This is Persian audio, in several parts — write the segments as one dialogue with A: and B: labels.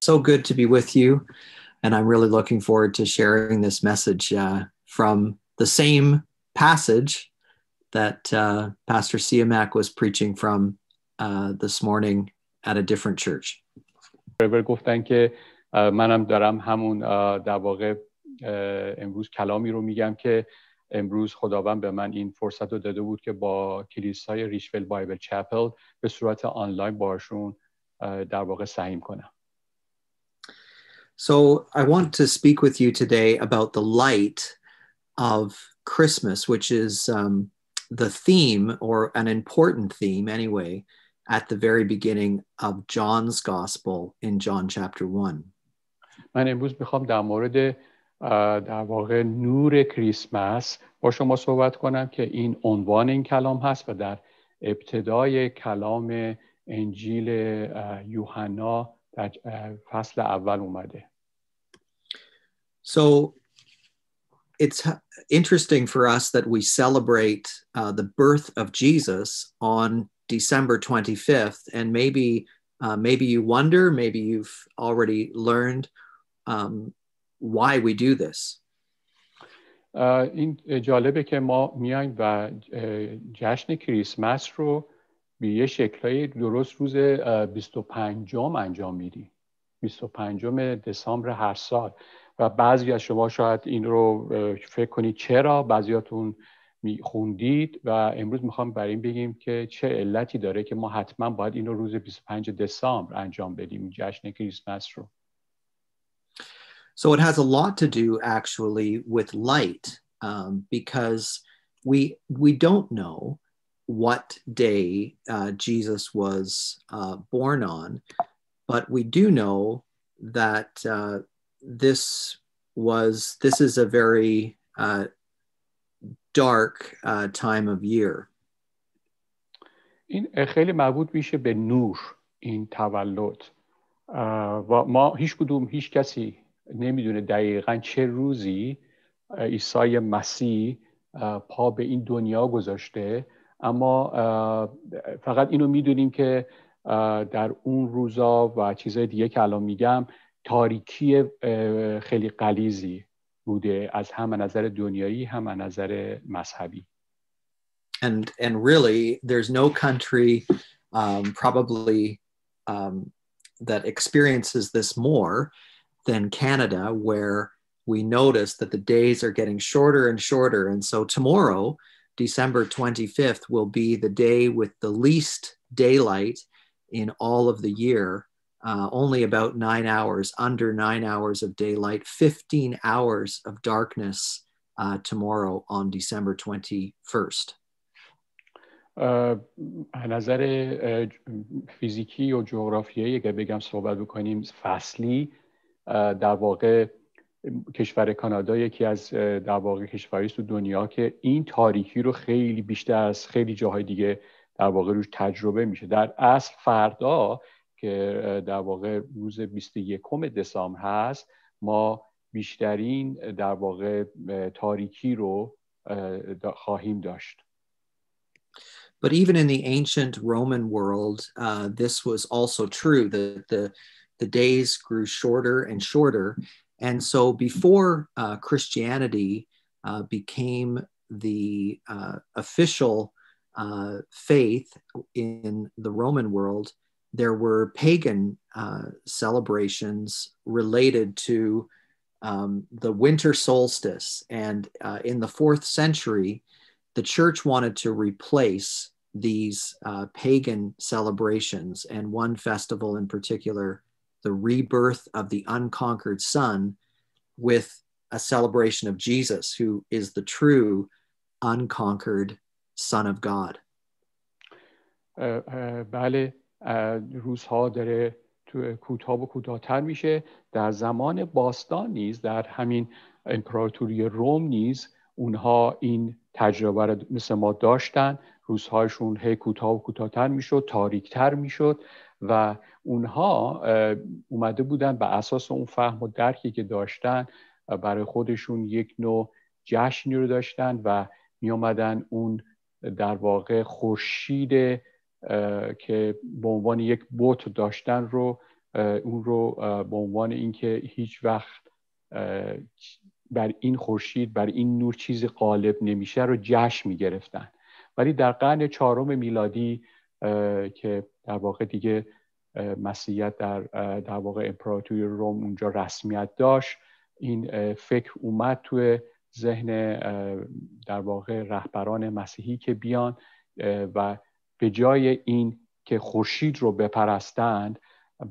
A: so good to be with you, and I'm really looking forward to sharing this message from the same passage that Pastor Seath was preaching from this morning at a different church.
B: Trevor گفتن که منم دارم همون در واقع امروز کلامی رو میگم که امروز خداوند به من این فرصت رو داده بود که با کلیسای ریچفیل بایبل چپل به صورت آنلاین باشون در واقع سهیم کنم.
A: So I want to speak with you today about the light of Christmas, which is the theme, or an important theme anyway, at the very beginning of John's Gospel in John chapter 1.
B: من امروز میخوام در مورد در واقع نور کریسمس با شما صحبت کنم که این عنوان این کلام هست و در ابتدای کلام انجیل یوحنا در فصل اول اومده.
A: So it's interesting for us that we celebrate the birth of Jesus on December 25th, and maybe you wonder, maybe you've already learned why we do this.
B: این جالبه که ما میایم و جشن کریسمس رو به یه شکلای درست روز 25 انجام میدیم. 25 دسامبر هر سال. و بعضی از شما شاید این رو فکر کنید چرا، بعضیاتون خوندید و امروز میخوام برای این بگیم که چه علتی داره که ما حتما باید این رو روز 25 دسامبر انجام بدیم، جشن کریسمس رو.
A: So it has a lot to do actually with light, because we don't know what day Jesus was born on, but we do know that this is a very dark time of year.
B: این خیلی مربوط میشه به نور، این تولد. و ما هیچ کسی نمیدونه دقیقاً چه روزی عیسی مسیح پا به این دنیا گذاشته، اما فقط اینو میدونیم که در اون روزا و چیزای دیگه که الان میگم تاریکی خیلی غلیظی بوده، از هم نظر دنیایی هم نظر مذهبی.
A: And really there's no country probably that experiences this more than Canada, where we notice that the days are getting shorter and shorter. And so tomorrow, December 25th, will be the day with the least daylight in all of the year. Only about 9 hours, under 9 hours of daylight, 15 hours of darkness tomorrow on December 21st.
B: نظر فیزیکی و جغرافیایی اگه بگم صحبت بکنیم فصلی، در واقع کشور کانادا یکی از در واقع کشوری است تو دنیا که این تاریکی رو خیلی بیشتر از خیلی جاهای دیگه در واقع روش تجربه میشه. در اصل فردا که در واقع روز 21 دسامبر هست، ما بیشترین در واقع تاریکی رو خواهیم داشت.
A: But even in the ancient Roman world, this was also true, that the days grew shorter and shorter. And so before Christianity became the official faith in the Roman world, there were pagan celebrations related to the winter solstice. And in the 4th century, the church wanted to replace these pagan celebrations, and one festival in particular, the rebirth of the unconquered sun, with a celebration of Jesus, who is the true unconquered Son of God.
B: بله، روزها داره کوتاه و کوتاه‌تر میشه. در زمان باستان نیز، در همین امپراتوری روم نیز، اونها این تجربه رو مثل ما داشتن. روزهایشون هی کوتاه و کوتاه‌تر میشد، تاریک‌تر میشد و اونها اومده بودن بر اساس اون فهم و درکی که داشتن برای خودشون یک نوع جشنی رو داشتن و می اومدن اون در واقع خورشید که به عنوان یک بت داشتن رو اون رو به عنوان اینکه هیچ وقت بر این خورشید، بر این نور چیزی غالب نمیشه رو جشن میگرفتن. ولی در قرن 4 میلادی که در واقع دیگه مسیحیت در واقع امپراتوری روم اونجا رسمیت داشت، این فکر اومد توی ذهن در واقع رهبران مسیحی که بیان و به جای این که خورشید رو بپرستند،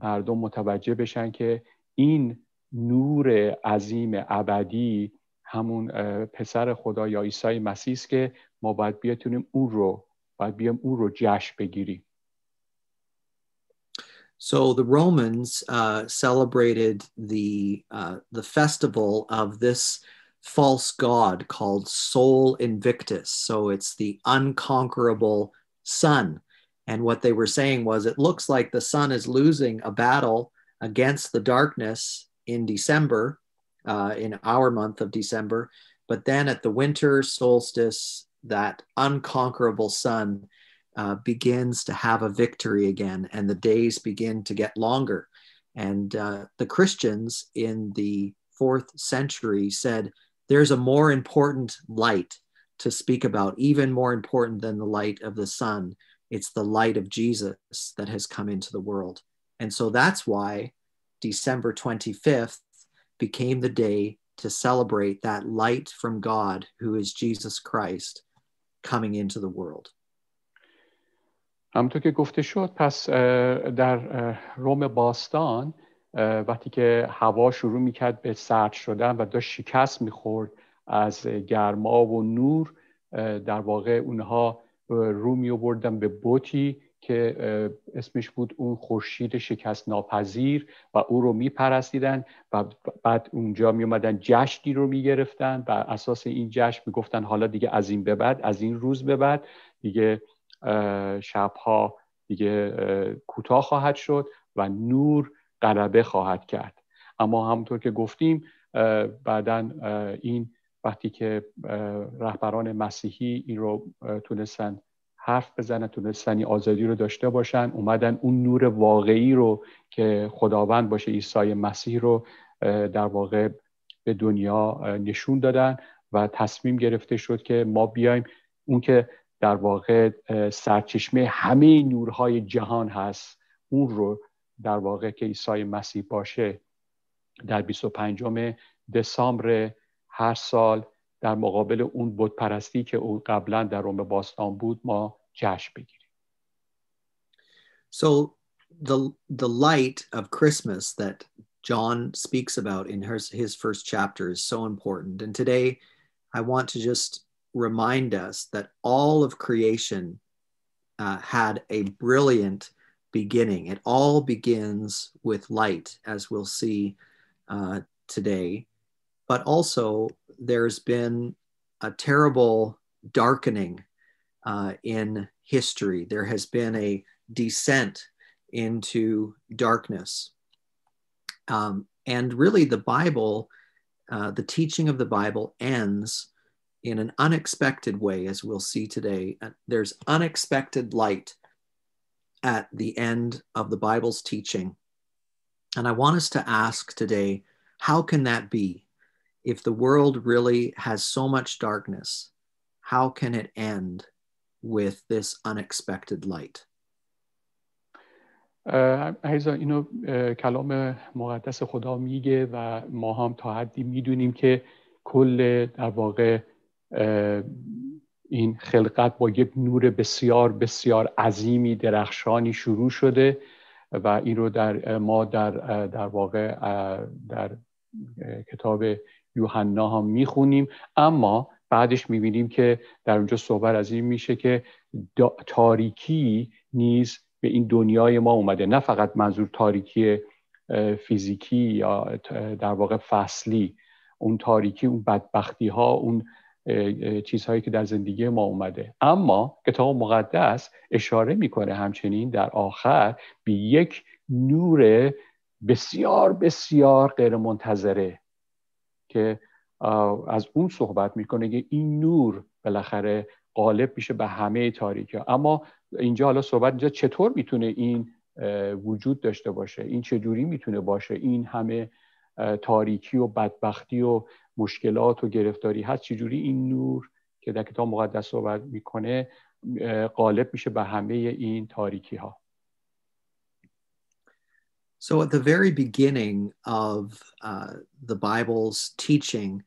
B: مردم متوجه بشن که این نور عظیم ابدی همون پسر خدا یا عیسی مسیح است که ما باید بیایم اون رو جشن بگیریم.
A: So the Romans celebrated the festival of this false god called Sol Invictus. So it's the unconquerable sun. And what they were saying was, it looks like the sun is losing a battle against the darkness in December, in our month of December. But then at the winter solstice, that unconquerable sun begins to have a victory again, and the days begin to get longer. And the Christians in the 4th century said, there's a more important light to speak about, even more important than the light of the sun. It's the light of Jesus that has come into the world. And so that's why December 25th became the day to celebrate that light from God, who is Jesus Christ, coming into the world.
B: همونطور که گفته شد، پس در روم باستان وقتی که هوا شروع میکرد به سرد شدن و داشت شکست میخورد از گرما و نور، در واقع اونها رو می‌آوردن به بتی که اسمش بود اون خورشید شکست ناپذیر و او رو میپرستیدن و بعد اونجا میومدن جشنی رو میگرفتن. بر اساس این جشن میگفتن حالا دیگه از این به بعد، از این روز به بعد دیگه شبها دیگه کوتاه خواهد شد و نور غلبه خواهد کرد. اما همونطور که گفتیم بعداً این وقتی که رهبران مسیحی این رو تونستن حرف بزنن، تونستن این آزادی رو داشته باشن، اومدن اون نور واقعی رو که خداوند باشه عیسی مسیح رو در واقع به دنیا نشون دادن و تصمیم گرفته شد که ما بیایم اون که در واقع سرچشمه همه نورهای جهان هست، اون رو در واقع که عیسی مسیح باشه در 25 دسامبر هر سال در مقابل اون بت پرستی که اون قبلا در روم باستان بود ما جشن بگیریم.
A: So the light of Christmas that John speaks about in his first chapter is so important. And today I want to just remind us that all of creation had a brilliant beginning. It all begins with light, as we'll see today. But also there's been a terrible darkening in history. There has been a descent into darkness. And really the Bible, the teaching of the Bible ends in an unexpected way, as we'll see today. There's unexpected light at the end of the Bible's teaching. And I want us to ask today, how can that be? If the world really has so much darkness, how can it end with this unexpected light?
B: عزیزان، اینو کلام مقدس خدا میگه و ما هم تا حدی میدونیم که کل در واقع این خلقت با یک نور بسیار بسیار عظیمی درخشانی شروع شده و این رو ما در واقع در کتاب یوحنا هم میخونیم. اما بعدش میبینیم که در اونجا صحبت از این میشه که تاریکی نیز به این دنیای ما اومده. نه فقط منظور تاریکی فیزیکی یا در واقع فصلی، اون تاریکی، اون بدبختی ها، اون چیزهایی که در زندگی ما اومده. اما کتاب مقدس اشاره میکنه همچنین در آخر به یک نور بسیار بسیار غیر منتظره که از اون صحبت میکنه که این نور بالاخره غالب میشه به همه تاریکی. اما اینجا حالا صحبت اینجا چطور میتونه این وجود داشته باشه. این چجوری میتونه باشه؟ این همه تاریکی و بدبختی و مشکلات و گرفتاری هست، چجوری این نور که در کتاب مقدس صحبت میکنه غالب میشه به همه این تاریکی ها؟
A: So at the very beginning of the Bible's teaching,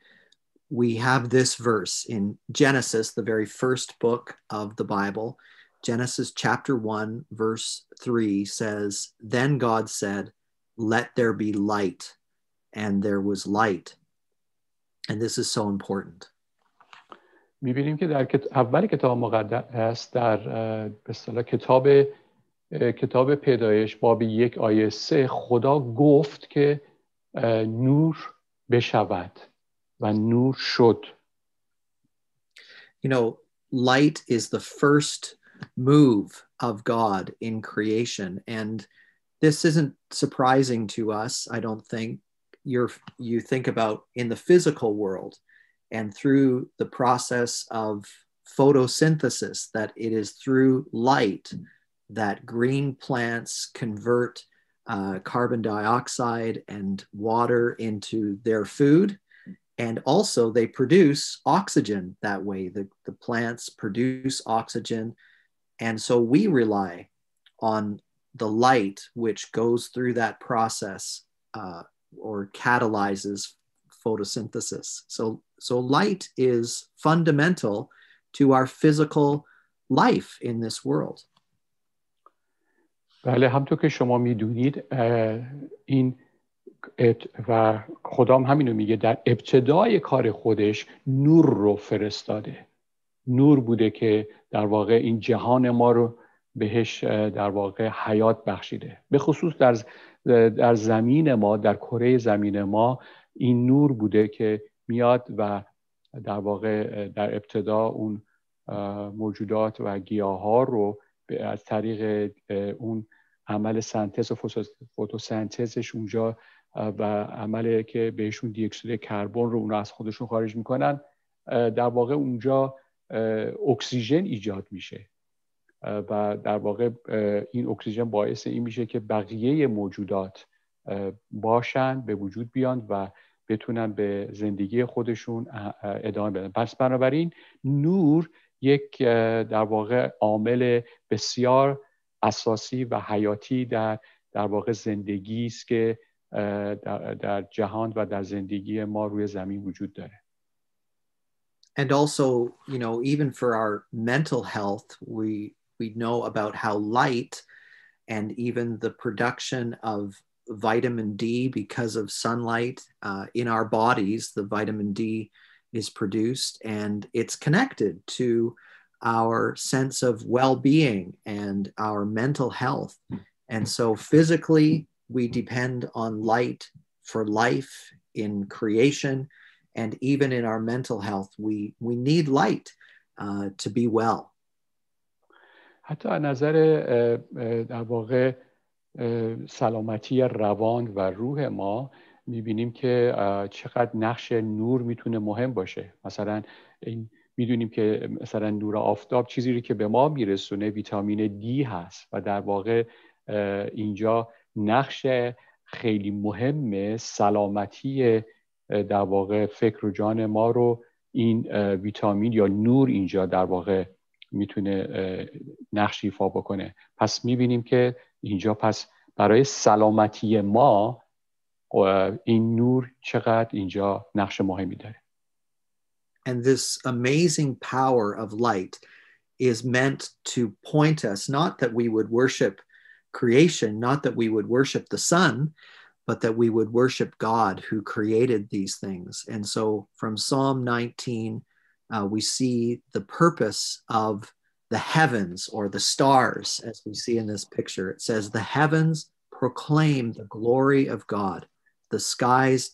A: we have this verse in Genesis, the very first book of the Bible. Genesis chapter 1, verse 3 says, "Then God said, let there be light, and there was light." And this is so important.
B: می‌بینیم که در اول کتاب مقدس در به اصطلاح کتاب پیدایش باب 1 آیه 3 خدا گفت که نور بشود و نور شد.
A: You know, light is the first move of God in creation, and this isn't surprising to us. I don't think you think about in the physical world and through the process of photosynthesis, that it is through light that green plants convert carbon dioxide and water into their food. And also they produce oxygen that way. The plants produce oxygen. And so we rely on the light which goes through that process or catalyzes photosynthesis. So light is fundamental to our physical life in this world.
B: بله، همطور که شما میدونید این و خدام همینو میگه، در ابتدای کار خودش نور رو فرستاده. نور بوده که در واقع این جهان ما رو بهش در واقع حیات بخشیده. به خصوص در زمین ما، در کره زمین ما، این نور بوده که میاد و در واقع در ابتدا اون موجودات و گیاها رو از طریق اون عمل سنتز و فتوسنتزش اونجا و عملی که بهشون دی اکسید کربن رو اون از خودشون خارج میکنن، در واقع اونجا اکسیژن ایجاد میشه و در واقع این اکسیژن باعث این میشه که بقیه موجودات باشن، به وجود بیان و بتونن به زندگی خودشون ادامه بدن. پس بنابراین نور یک در واقع عامل بسیار اساسی و حیاتی در واقع زندگی است که در جهان و در زندگی ما روی زمین وجود داره.
A: And also, you know, even for our mental health, we know about how light and even the production of vitamin D because of sunlight in our bodies, the vitamin D is produced, and it's connected to our sense of well-being and our mental health. And so physically, we depend on light for life in creation, and even in our mental health, we need light to be well.
B: حتی از نظر در واقع سلامتی روان و روح ما میبینیم که چقدر نقش نور میتونه مهم باشه. مثلا میدونیم که مثلا نور آفتاب چیزی رو که به ما میرسونه ویتامین دی هست و در واقع اینجا نقش خیلی مهم سلامتی در واقع فکر و جان ما رو این ویتامین یا نور اینجا در واقع میتونه نقش ایفا بکنه. پس میبینیم که اینجا پس برای سلامتی ما این نور چقدر اینجا نقش مهمی داره.
A: And this amazing power of light is meant to point us, not that we would worship creation, not that we would worship the sun, but that we would worship God who created these things. And so from Psalm 19, we see the purpose of the heavens or the stars, as we see in this picture. It says, the heavens proclaim the glory of God. The skies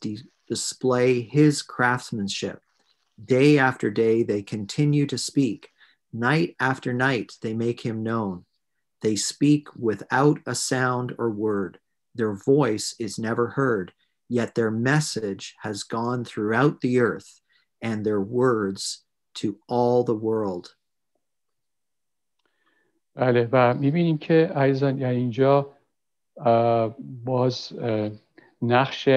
A: display his craftsmanship. Day after day, they continue to speak. Night after night, they make him known. They speak without a sound or word. Their voice is never heard, yet their message has gone throughout the earth and their words to all the world.
B: بله، و میبینیم که عزیزان اینجا باز نقش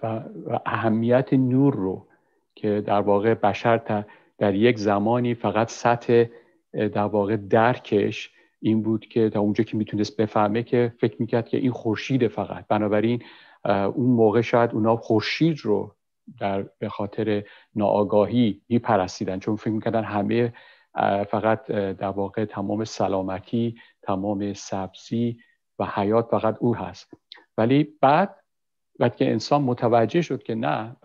B: و اهمیت نور رو که در واقع بشر در یک زمانی فقط سطح در واقع درکش این بود که تا اونجا که میتونست بفهمه که فکر میکرد که این خورشید فقط، بنابراین اون موقع شاید اونا خورشید رو به خاطر ناآگاهی میپرستیدن، چون فکر میکردن همه فقط در واقع تمام سلامتی، تمام سبزی و حیات فقط او هست. ولی بعد که انسان متوجه شد که نه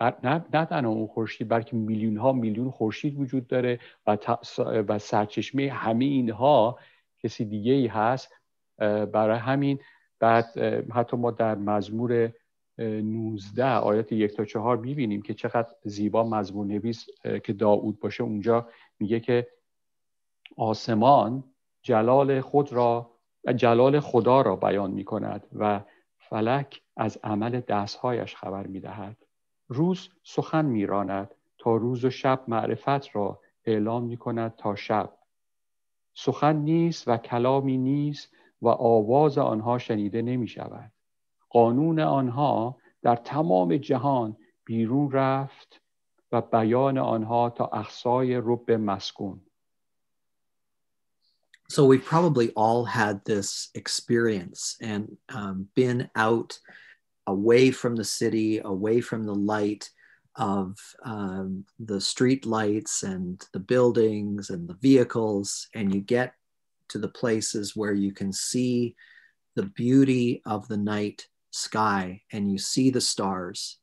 B: تنها اون خورشید بلکه میلیون ها میلیون خورشید وجود داره و سرچشمه همه اینها کسی دیگه ای هست، برای همین بعد حتی ما در مزمور 19 آیات 1 تا 4 میبینیم که چقدر زیبا مزمور نویس که داود باشه اونجا میگه که آسمان جلال خدا را بیان میکند و فلک از عمل دستهایش خبر میدهد. روز سخن میراند تا روز و شب معرفت را اعلام میکند تا شب. سخن نیست و کلامی نیست و آواز آنها شنیده نمیشود. قانون آنها در تمام جهان بیرون رفت و بیان آنها تا اقصای رب مسکون.
A: So we've probably all had this experience and been out away from the city, away from the light of the street lights and the buildings and the vehicles, and you get to the places where you can see the beauty of the night sky and you see the stars.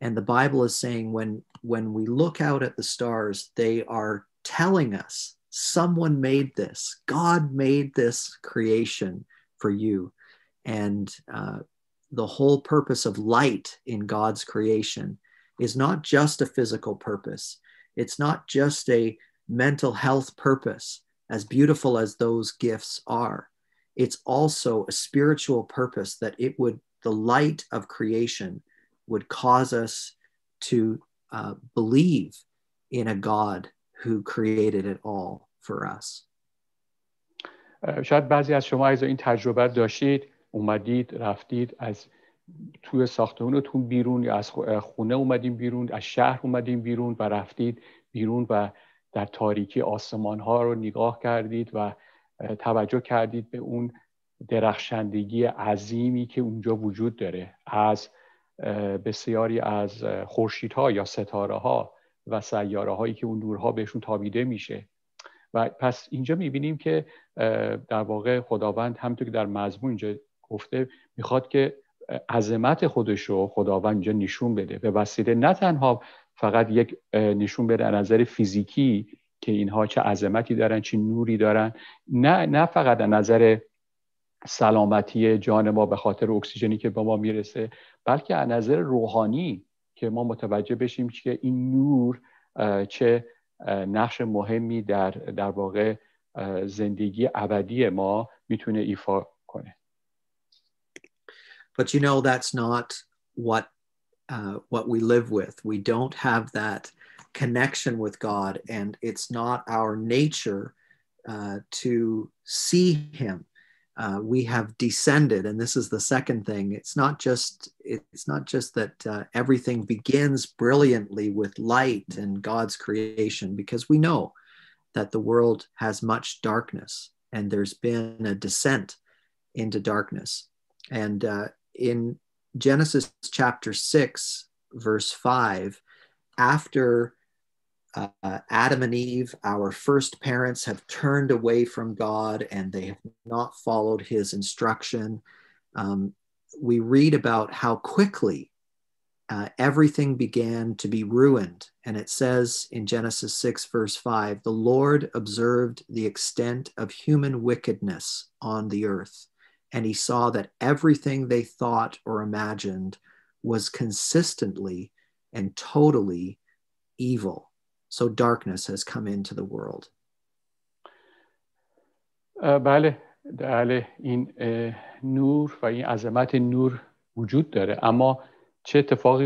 A: And the Bible is saying when we look out at the stars, they are telling us someone made this. God made this creation for you. And the whole purpose of light in God's creation is not just a physical purpose. It's not just a mental health purpose, as beautiful as those gifts are. It's also a spiritual purpose that the light of creation would cause us to believe in a God who created it all for us.
B: شاید بعضی از شما از این تجربه داشتید، اومدید رفتید از توی ساختمونتون بیرون یا از خونه اومدیم بیرون، از شهر اومدیم بیرون و رفتید بیرون و در تاریکی آسمان ها رو نگاه کردید و توجه کردید به اون درخشندگی عظیمی که اونجا وجود داره از بسیاری از خورشیدها یا ستاره ها و سیاره هایی که اون نورها بهشون تابیده میشه. و پس اینجا میبینیم که در واقع خداوند همونطور که در مزمور اینجا گفته میخواد که عظمت خودش رو خداوند اینجا نشون بده به وسیله نه تنها فقط یک نشون بده از نظر فیزیکی که اینها چه عظمتی دارن، چه نوری دارن، نه فقط از نظر سلامتی جان ما به خاطر اکسیژنی که به ما میرسه، بلکه از نظر روحانی که ما متوجه بشیم که این نور چه نقش مهمی در واقع زندگی ابدی ما میتونه ایفا کنه.
A: But you know, that's not what we live with. We don't have that connection with God, and it's not our nature to see him. We have descended, and this is the second thing. It's not just that everything begins brilliantly with light and God's creation, because we know that the world has much darkness, and there's been a descent into darkness. And in Genesis chapter 6, verse 5, after Adam and Eve, our first parents, have turned away from God and they have not followed his instruction, we read about how quickly everything began to be ruined. And it says in Genesis 6, verse 5, the Lord observed the extent of human wickedness on the earth, and he saw that everything they thought or imagined was consistently and totally evil. So darkness has come into the world.
B: بله این نور و این عظمت نور وجود داره، اما چه اتفاقی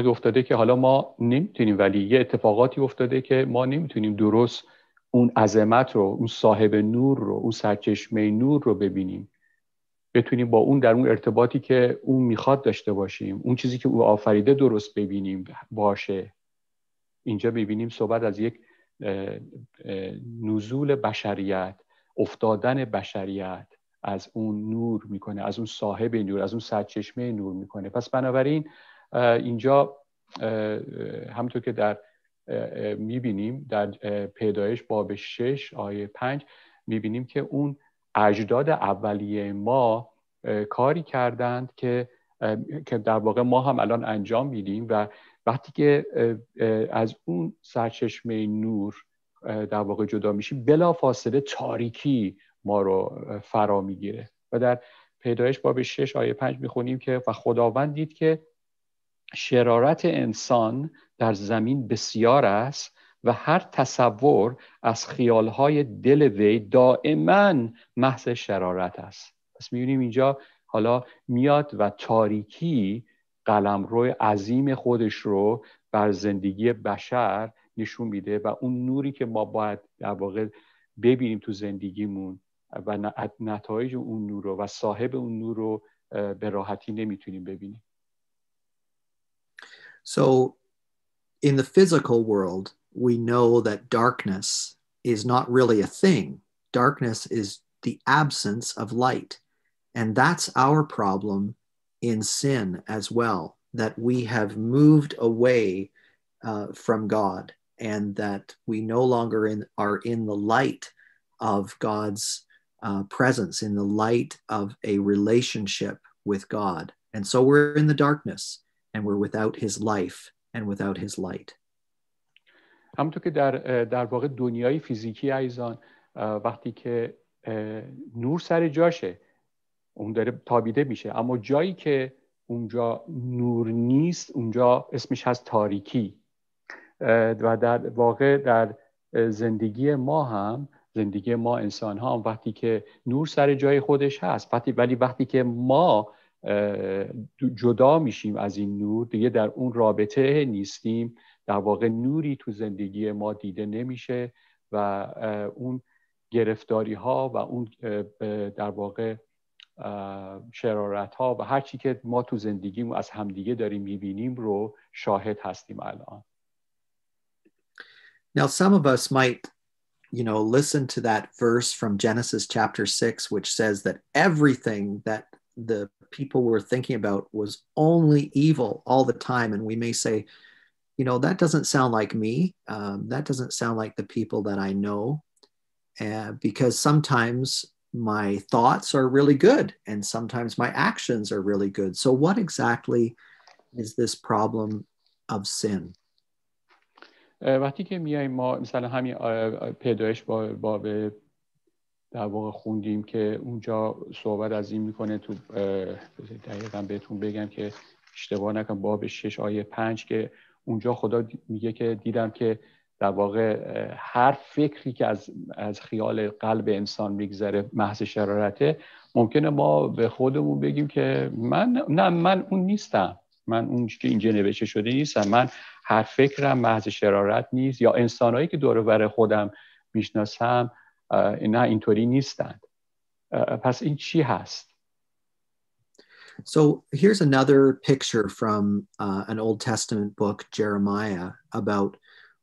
B: افتاده که حالا ما نمیتونیم، ولی یه اتفاقاتی افتاده که ما نمیتونیم درست اون عظمت رو، اون صاحب نور رو، اون سرچشمه نور رو ببینیم. بتونیم با اون در اون ارتباطی که اون میخواد داشته باشیم، اون چیزی که او آفریده درست ببینیم باشه. اینجا ببینیم صحبت از یک نزول بشریت، افتادن بشریت از اون نور میکنه، از اون صاحب نور، از اون سرچشمه نور میکنه. پس بنابراین اینجا همونطور که در میبینیم در پیدایش باب 6 آیه 5 میبینیم که اون اجداد اولیه ما کاری کردند که در واقع ما هم الان انجام میدیم و وقتی که از اون سرچشمه نور در واقع جدا میشیم بلا فاصله تاریکی ما رو فرا میگیره. و در پیدایش باب 6 آیه 5 میخونیم که و خداوند دید که شرارت انسان در زمین بسیار است و هر تصور از خیالهای دل وی دائما محض شرارت است. پس میبینیم اینجا حالا میاد و تاریکی قلمرو عظیم خودش رو بر زندگی بشر نشون میده و اون نوری که ما باید در واقع ببینیم تو زندگیمون و نتایج اون نور رو و صاحب اون نور رو به راحتی نمیتونیم ببینیم.
A: So in the physical world, we know that darkness is not really a thing. Darkness is the absence of light. And that's our problem in sin as well, that we have moved away from God, and that we no longer are in the light of God's presence, in the light of a relationship with God. And so we're in the darkness, and we're without his life and without his light.
B: همونطور که در واقع دنیای فیزیکی عزیزان وقتی که نور سر جاشه، اون داره تابیده میشه، اما جایی که اونجا نور نیست اونجا اسمش هست تاریکی. و در واقع در زندگی ما انسان ها هم وقتی که نور سر جای خودش هست، ولی وقتی که ما جدا میشیم از این نور، دیگه در اون رابطه نیستیم، در واقع نوری تو زندگی ما دیده نمیشه و اون گرفتاری ها و اون در واقع شرارت ها و هر چی که ما تو زندگیمون از همدیگه داریم میبینیم رو شاهد هستیم الان.
A: Now some of us might, listen to that verse from Genesis chapter 6, which says that everything that the people were thinking about was only evil all the time. And we may say, that doesn't sound like me. That doesn't sound like the people that I know. Because sometimes my thoughts are really good and sometimes my actions are really good. So what exactly is this problem of sin?
B: وقتی که میایم ما مثلا همین پیدایش با در واقع خوندیم که اونجا صحبت از این میکنه، تو دقیقا بهتون بگم که اشتباه نکنم، باب 6 آیه 5 که اونجا خدا میگه که دیدم که در واقع هر فکری که از خیال قلب انسان میگذره محض شرارته. ممکنه ما به خودمون بگیم که من اون نیستم، من اون که اینجا نوشته شده نیستم، من هر فکرم محض شرارت نیست، یا انسانایی که دور و بر خودم میشناسم نه اینطوری نیستند. پس این چی هست؟
A: So here's another picture from an Old Testament book, Jeremiah, about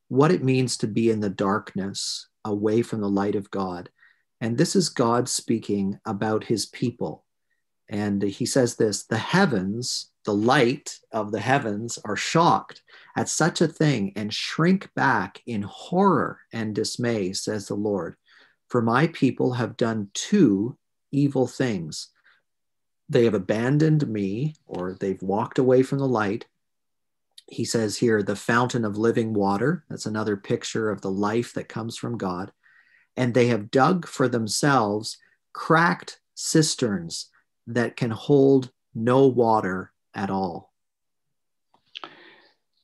A: what it means to be in the darkness, away from the light of God. And this is God speaking about his people. And he says this: the heavens, the light of the heavens, are shocked at such a thing and shrink back in horror and dismay, says the Lord. For my people have done two evil things. They have abandoned me, or they've walked away from the light. He says here, the fountain of living water. That's another picture of the life that comes from God. And they have dug for themselves cracked cisterns that can hold no water at all.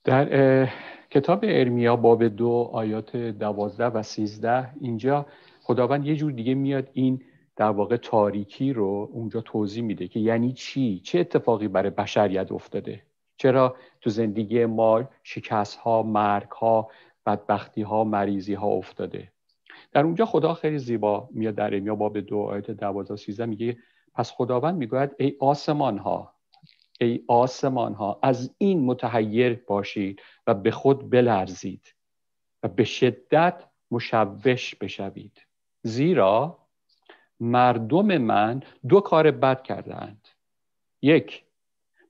B: در کتاب ارمیا باب 2 آیات 12 و 13 اینجا خداوند یه جور دیگه میاد این در واقع تاریکی رو اونجا توضیح میده که یعنی چی؟ چه اتفاقی برای بشریت افتاده؟ چرا تو زندگی ما شکست ها، مرگ ها، بدبختی ها، مریضی ها افتاده؟ در اونجا خدا خیلی زیبا میاد در ارمیا باب 2 آیه 12-13 میگه پس خداوند میگوید ای آسمان ها از این متحیر باشید و به خود بلرزید و به شدت مشوش بشوید، زیرا مردم من 2 کار بد کردند. 1،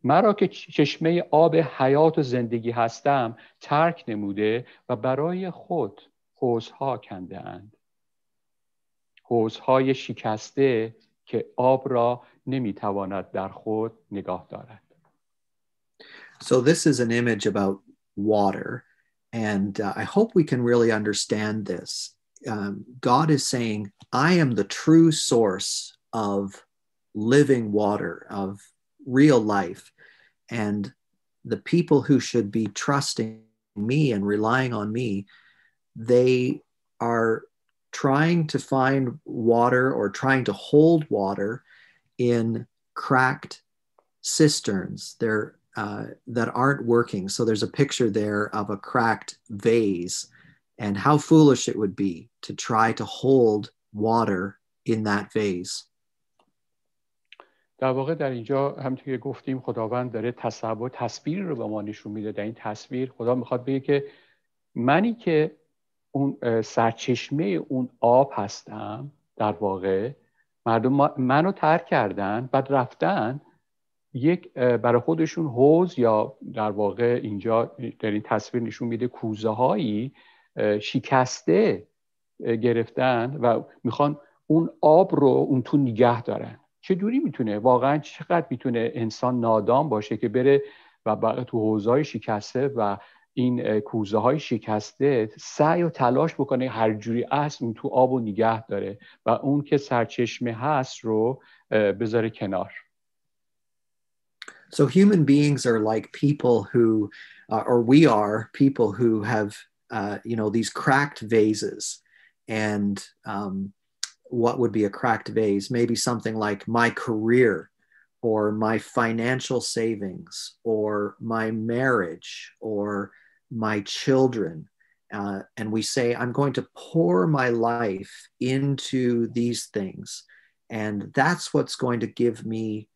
B: مرا که چشمه آب حیات و زندگی هستم ترک نموده و برای خود حوضها کنده اند، حوضهای شکسته که آب را نمیتواند در خود نگاه دارد.
A: So this is an image about water, and I hope we can really understand this. God is saying, I am the true source of living water, of real life, and the people who should be trusting me and relying on me, they are trying to find water or trying to hold water in cracked cisterns. They're that aren't working. So there's a picture there of a cracked vase, and how foolish it would be to try to hold water in that vase.
B: در واقع در اینجا همونطور که گفتیم خداوند داره تصویر رو به ما نشون میده. در این تصویر خدا میخواد بگه که منی که اون سرچشمه اون آب هستم، در واقع مردم منو ترک کردن، بعد رفتن یک برای خودشون حوض یا در واقع اینجا در این تصویر نشون میده کوزه هایی شکسته گرفتن و میخوان اون آب رو اون تو نگه دارن. چجوری میتونه واقعا چقدر میتونه انسان نادان باشه که بره و بعد تو حوضهای شکسته و این کوزه های شکسته سعی و تلاش بکنه هر جوری هست اون تو آب رو نگه داره و اون که سرچشمه هست رو بذاره کنار.
A: So human beings are like people who, or we are people who have, these cracked vases. And what would be a cracked vase? Maybe something like my career or my financial savings or my marriage or my children. And we say, I'm going to pour my life into these things. And that's what's going to give me,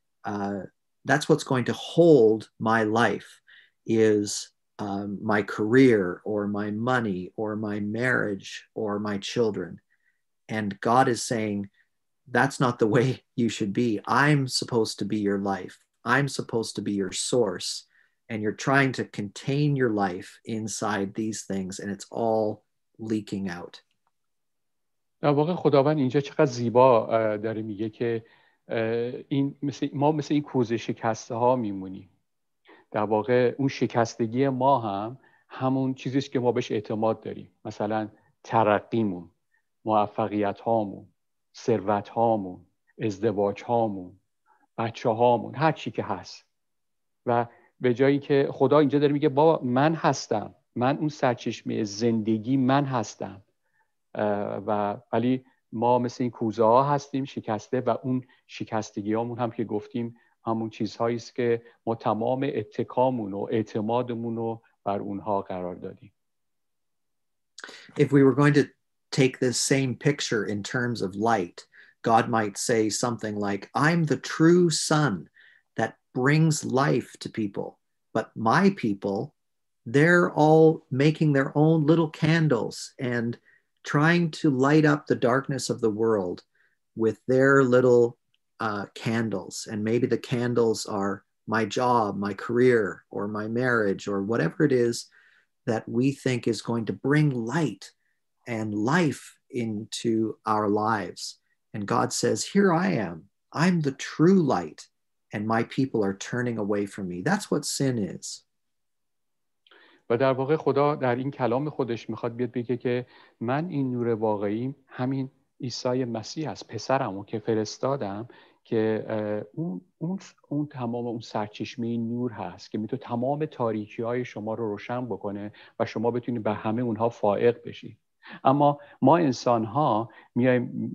A: that's what's going to hold my life is my career or my money or my marriage or my children. And God is saying, that's not the way you should be. I'm supposed to be your life. I'm supposed to be your source. And you're trying to contain your life inside these things, and it's all leaking out.
B: در واقع خداوند اینجا چقدر زیبا داره میگه که این ما مثل این کوزه شکسته ها میمونیم. در واقع اون شکستگی ما هم همون چیزیست که ما بهش اعتماد داریم. مثلا ترقیمون، موفقیت هامون، ثروت هامون، ازدواج هامون، بچه هامون، هر چی که هست. و به جایی که خدا اینجا داره میگه بابا من هستم، من اون سرچشمه زندگی من هستم. ولی ما مثل این کوزه ها هستیم شکسته و اون شکستگی هامون هم که گفتیم همون چیزهایی است که ما تمام اتکامون و اعتمادمون رو بر اونها قرار دادیم.
A: If we were going to take this same picture in terms of light, God might say something like, I'm the true sun that brings life to people, but my people, they're all making their own little candles and trying to light up the darkness of the world with their little candles. And maybe the candles are my job, my career, or my marriage, or whatever it is that we think is going to bring light and life into our lives. And God says, here I am. I'm the true light, and my people are turning away from me. That's what sin is.
B: و در واقع خدا در این کلام خودش میخواد بیاد بگه که من این نور واقعیم همین عیسی مسیح است، پسرمو که فرستادم که اون تمام اون سرچشمه نور هست که میتونه تمام تاریکی های شما رو روشن بکنه و شما بتونید به همه اونها فائق بشید. اما ما انسان ها میایم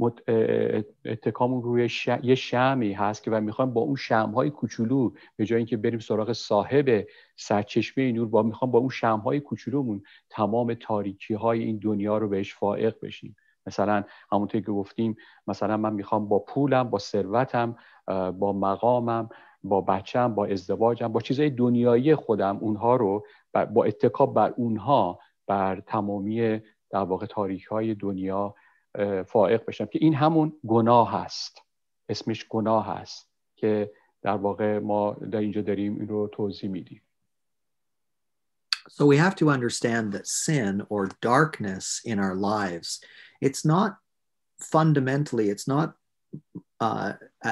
B: اتکامون روی یه شمعی هست که و میخوایم با اون شمع‌های کوچولو به جای اینکه بریم سراغ صاحب سرچشمه نور میخوام با اون شمع‌های کوچولومون تمام تاریکی های این دنیا رو بهش فائق بشیم. مثلا همونطور که گفتیم، مثلا من میخوام با پولم، با ثروتم، با مقامم، با بچم، با ازدواجم، با چیزهای دنیایی خودم، اونها رو با اتکا بر اونها، بر تمامی در واقع تاریکی‌های دنیا فائق بشم، که این همون گناه هست. اسمش گناه هست که در واقع ما در اینجا داریم این رو توضیح میدیم.
A: So we have to understand that sin or darkness in our lives, it's not fundamentally, it's not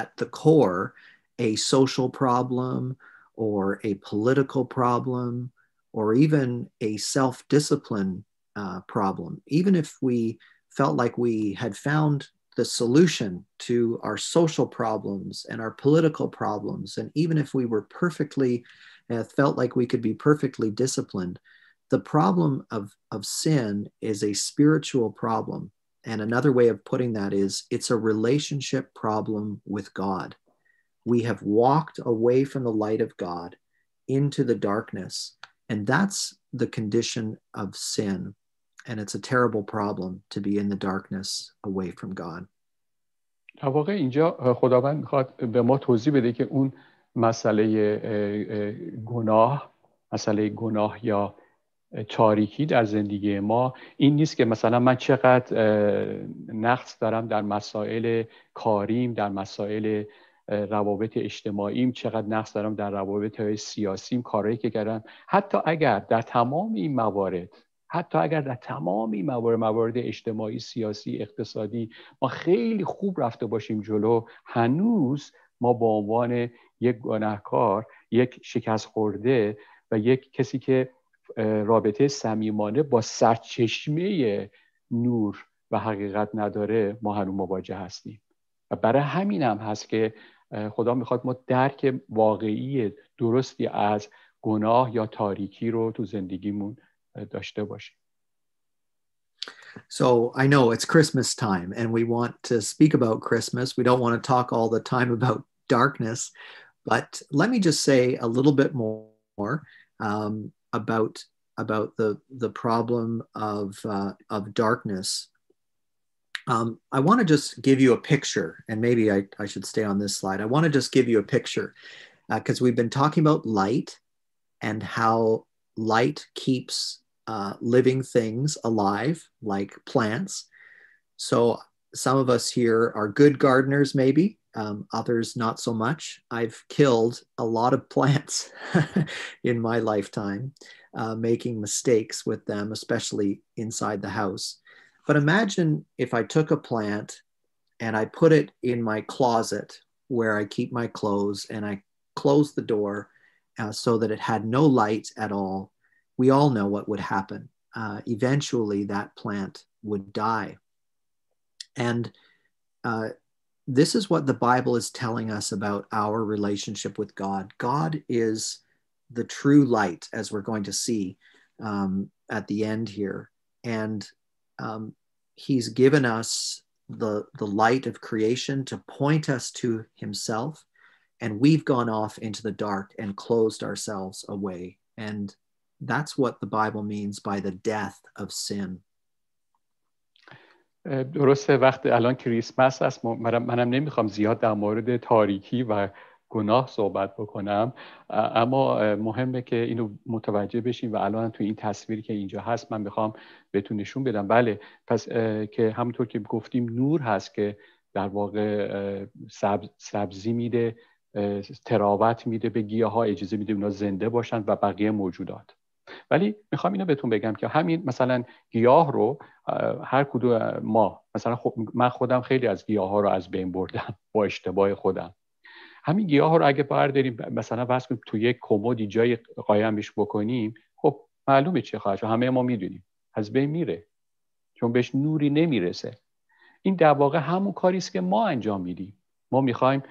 A: at the core a social problem or a political problem or even a self-discipline problem. Even if we felt like we had found the solution to our social problems and our political problems, and even if we were perfectly felt like we could be perfectly disciplined, the problem of sin is a spiritual problem. And another way of putting that is it's a relationship problem with God. We have walked away from the light of God into the darkness, and that's the condition of sin. And it's a terrible problem to be in the darkness away from God.
B: در واقع اینجا خداوند میخواد به ما توضیح بده که اون مسئله گناه یا تاریکی در زندگی ما این نیست که مثلا من چقدر نقص دارم در مسائل کاریم، در مسائل روابط اجتماعیم، چقدر نقص دارم در روابط سیاسیم، کارهایی که کردم. حتی اگر در تمام این موارد اجتماعی، سیاسی، اقتصادی ما خیلی خوب رفته باشیم جلو، هنوز ما به عنوان یک گناهکار، یک شکست خورده و یک کسی که رابطه صمیمانه با سرچشمه نور و حقیقت نداره، ما هنوز مواجه هستیم. و برای همین هم هست که خدا میخواد ما درک واقعی درستی از گناه یا تاریکی رو تو زندگیمون داشته باشیم.
A: So I know it's Christmas time and we want to speak about Christmas. We don't want to talk all the time about darkness, but let me just say a little bit more about the problem of darkness. I want to just give you a picture, and maybe I should stay on this slide. I want to just give you a picture because we've been talking about light and how light keeps living things alive, like plants. So some of us here are good gardeners, maybe. Others not so much. I've killed a lot of plants in my lifetime, making mistakes with them, especially inside the house. But imagine if I took a plant and I put it in my closet where I keep my clothes, and I closed the door so that it had no light at all. We all know what would happen. Eventually, that plant would die. And this is what the Bible is telling us about our relationship with God. God is the true light, as we're going to see at the end here. And he's given us the light of creation to point us to himself. And we've gone off into the dark and closed ourselves away. And that's what the Bible means by the death of sin.
B: درسته. وقت الان کریسمس است، منم نمیخوام زیاد در مورد تاریکی و گناه صحبت بکنم، اما مهمه که اینو متوجه بشیم و الان تو این تصویری که اینجا هست من میخوام بهتون نشون بدم. بله، پس که همونطور که گفتیم نور هست که در واقع سبزی میده، تراوت میده به گیاها، اجازه میده اونا زنده باشن و بقیه موجودات. ولی میخوام اینو بهتون بگم که همین مثلا گیاه رو هر کدوم ما، مثلا من خودم خیلی از گیاه ها رو از بین بردم با اشتباه خودم. همین گیاه ها رو اگه برداریم مثلا واسه کنیم تو یک کمدی جای قایمش بکنیم، خب معلومه چه خواهد شد، همه ما میدونیم از بین میره، چون بهش نوری نمیرسه. این در واقع همون کاری است که ما انجام میدیم. ما میخوایم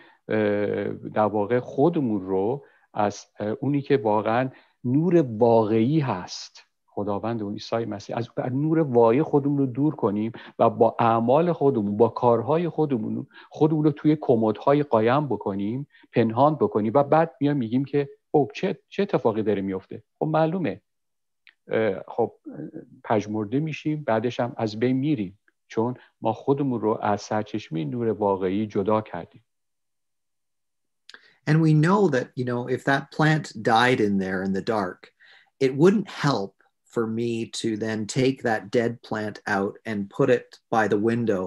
B: در واقع خودمون رو از اونی که واقعا نور واقعی هست، خداوند اون عیسی مسیح، از نور واقعی خودمون رو دور کنیم و با اعمال خودمون، با کارهای خودمون رو توی کمدهای قایم بکنیم، پنهان بکنیم و بعد میگیم که خب چه اتفاقی داره میفته. خب معلومه، خب پژمرده میشیم، بعدش هم از بین میریم، چون ما خودمون رو از سرچشمه نور واقعی جدا کردیم.
A: And we know that, if that plant died in there in the dark, it wouldn't help for me to then take that dead plant out and put it by the window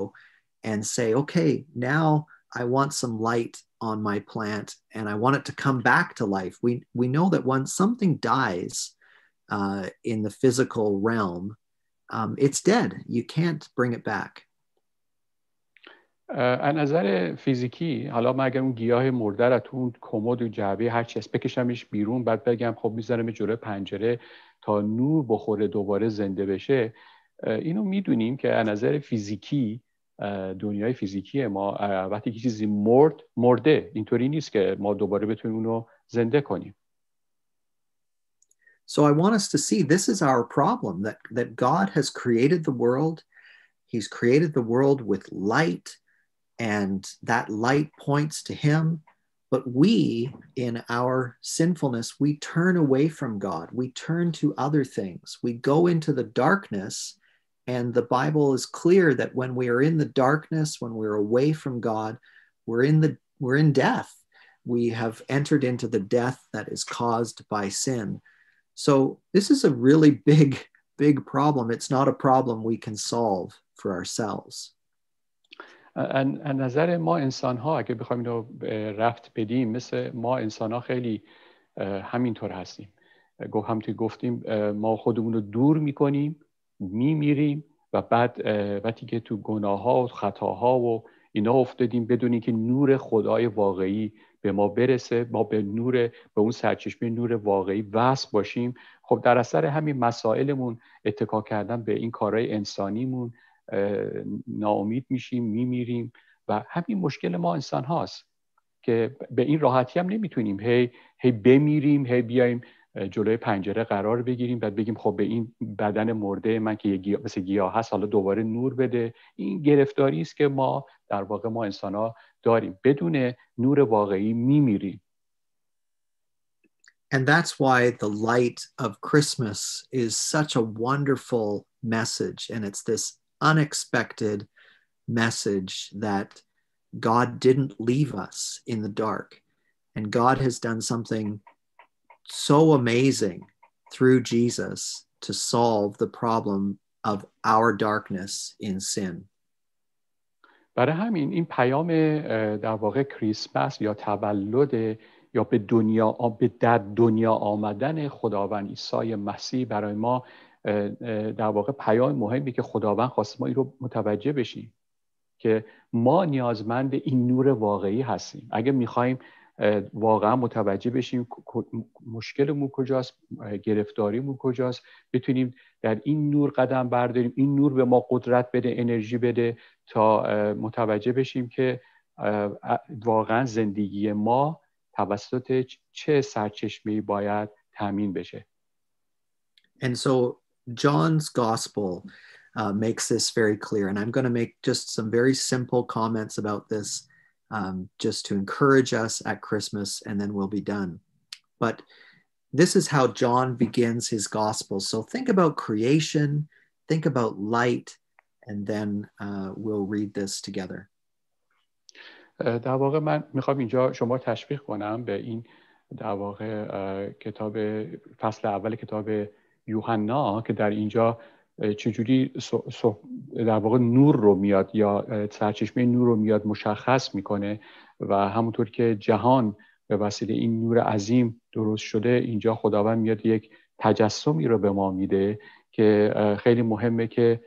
A: and say, okay, now I want some light on my plant and I want it to come back to life. We know that once something dies in the physical realm, it's dead. You can't bring it back.
B: از نظر فیزیکی حالا من اگر اون گیاه مرده رو تو اون کمد و جعبه هر چیز بکشمش بیرون بعد بگم خب میذارم جلوی پنجره تا نور بخوره دوباره زنده بشه، اینو میدونیم که از نظر فیزیکی دنیای فیزیکی ما وقتی که چیزی مرده، اینطوری نیست که ما دوباره بتونیم اونو زنده کنیم.
A: So I want us to see this is our problem, that God has created the world. He's created the world with light, and that light points to him. But we, in our sinfulness, we turn away from God. We turn to other things. We go into the darkness, and the Bible is clear that when we are in the darkness, when we're away from God, we're in death. We have entered into the death that is caused by sin. So this is a really big problem. It's not a problem we can solve for ourselves.
B: از نظر ما انسان ها اگه بخوایم اینو رفت بدیم، مثل ما انسان ها خیلی همینطور هستیم. همونطور گفتیم ما خودمون رو دور میکنیم، میمیریم و بعد وقتی که تو گناه ها و خطاها و اینا افتادیم بدون اینکه نور خدای واقعی به ما برسه، ما به اون سرچشمه نور واقعی وصل باشیم، خب در اثر همین مسائلمون اتکا کردن به این کارهای انسانیمون ناامید میشیم، میمیریم و همین مشکل ما انسان هاست که به این راحتی هم نمیتونیم هی بمیریم، هی بیایم جلوی پنجره قرار بگیریم بعد بگیم خب به این بدن مرده من که مثل گیاه هست حالا دوباره نور بده. این گرفتاری است که ما در واقع ما انسان ها داریم، بدون نور واقعی میمیریم.
A: And that's why the light of Christmas is such a wonderful message. And it's this unexpected message that God didn't leave us in the dark. And God has done something so amazing through Jesus to solve the problem of our darkness in sin.
B: برای همین این پیام در واقع کریسمس یا تولد یا در دنیا آمدن خداوند عیسی مسیح برای ما در واقع پیام مهمی که خداوند خواست ما این رو متوجه بشیم که ما نیازمند این نور واقعی هستیم. اگه میخوایم واقعا متوجه بشیم مشکلمون کجاست، گرفتاریمون کجاست، بتونیم در این نور قدم برداریم، این نور به ما قدرت بده، انرژی بده تا متوجه بشیم که واقعا زندگی ما توسط چه سرچشمه‌ای باید تامین بشه.
A: And so John's gospel makes this very clear. And I'm going to make just some very simple comments about this just to encourage us at Christmas, and then we'll be done. But this is how John begins his gospel. So think about creation, think about light, and then we'll read this together.
B: در واقع من میخوام اینجا شما تشویق کنم به این در واقع کتاب فصل اول کتاب یوحنا که در اینجا چجوری در واقع نور رو میاد یا سرچشمه نور رو میاد مشخص میکنه و همونطور که جهان به وسیله این نور عظیم درست شده، اینجا خداوند میاد یک تجسمی رو به ما میده که خیلی مهمه که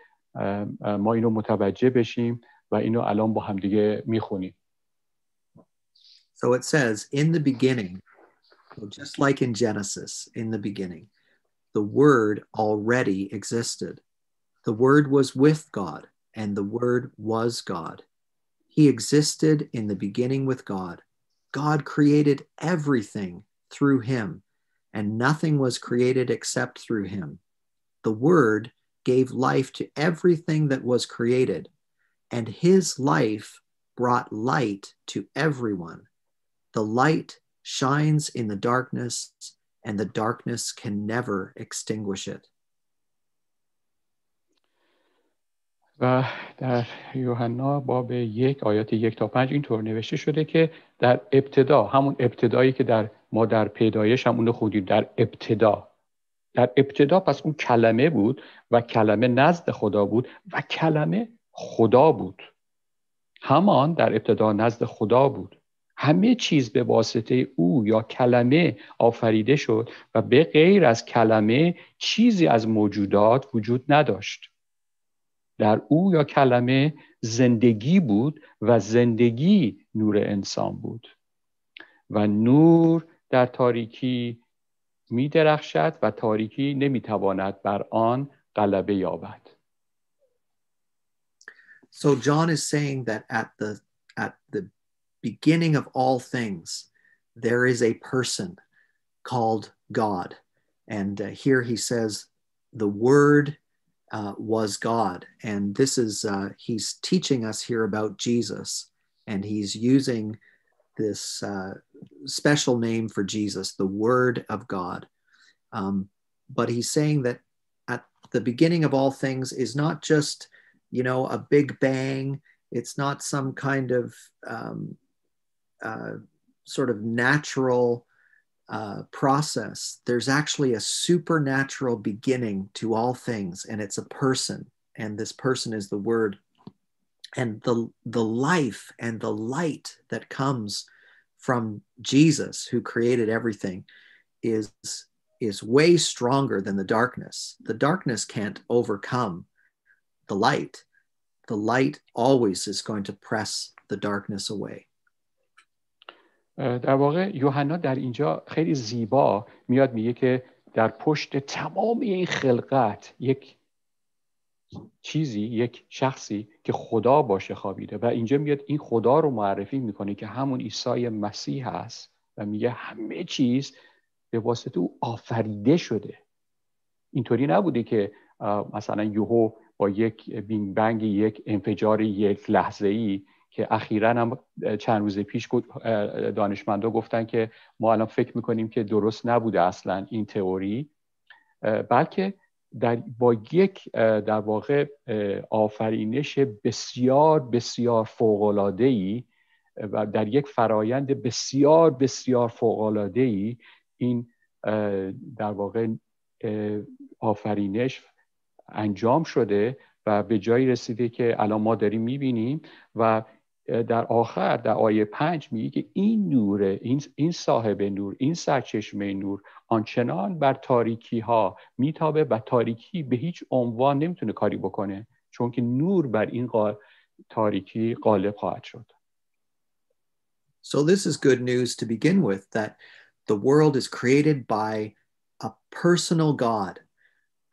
B: ما اینو متوجه بشیم و اینو الان با هم دیگه میخونیم.
A: So it says, in the beginning, just like in Genesis, in the beginning, the Word already existed. The Word was with God, and the Word was God. He existed in the beginning with God. God created everything through him, and nothing was created except through him. The Word gave life to everything that was created, and his life brought light to everyone. The light shines in the darkness, and the darkness can never extinguish it.
B: و در یوحنا باب 1 آیات 1 تا 5 اینطور نوشته شده که در ابتدا، همون ابتدایی که ما در پیدایش هم اونو خوندیم، در ابتدا پس اون کلمه بود و کلمه نزد خدا بود و کلمه خدا بود. همان در ابتدا نزد خدا بود. همه چیز به واسطه او یا کلمه آفریده شد و به غیر از کلمه چیزی از موجودات وجود نداشت. در او یا کلمه زندگی بود و زندگی نور انسان بود و نور در تاریکی می درخشد و تاریکی نمی تواند بر آن غلبه یابد.
A: So John is saying that at the beginning of all things, there is a person called God. And here he says the Word was God. And this is, he's teaching us here about Jesus. And he's using this special name for Jesus, the Word of God. But he's saying that at the beginning of all things is not just, you know, a big bang. It's not some kind of sort of natural process. There's actually a supernatural beginning to all things, and it's a person, and this person is the Word. And the life and the light that comes from Jesus, who created everything, is way stronger than the darkness. The darkness can't overcome the light. The light always is going to press the darkness away.
B: در واقع یوحنا در اینجا خیلی زیبا میاد میگه که در پشت تمام این خلقت یک چیزی، یک شخصی که خدا باشه خوابیده و اینجا میاد این خدا رو معرفی میکنه که همون عیسی مسیح هست و میگه همه چیز به واسطه او آفریده شده. اینطوری نبوده که مثلا یهو با یک بینگ بنگ، یک انفجار یک لحظه‌ای که اخیراً هم چند روز پیش دانشمندا گفتن که ما الان فکر میکنیم که درست نبوده اصلا این تئوری، بلکه با یک در واقع آفرینش بسیار بسیار فوق‌العاده‌ای و در یک فرایند بسیار بسیار فوق‌العاده‌ای این در واقع آفرینش انجام شده و به جایی رسیده که الان ما داریم میبینیم. و در آخر در آیه 5 میگه که این نور، این صاحب نور، این سرچشمه نور آنچنان بر تاریکی ها میتابه و تاریکی به هیچ عنوان نمیتونه کاری بکنه، چون که نور بر این تاریکی غالب خواهد شد.
A: So this is good news to begin with, that the world is created by a personal God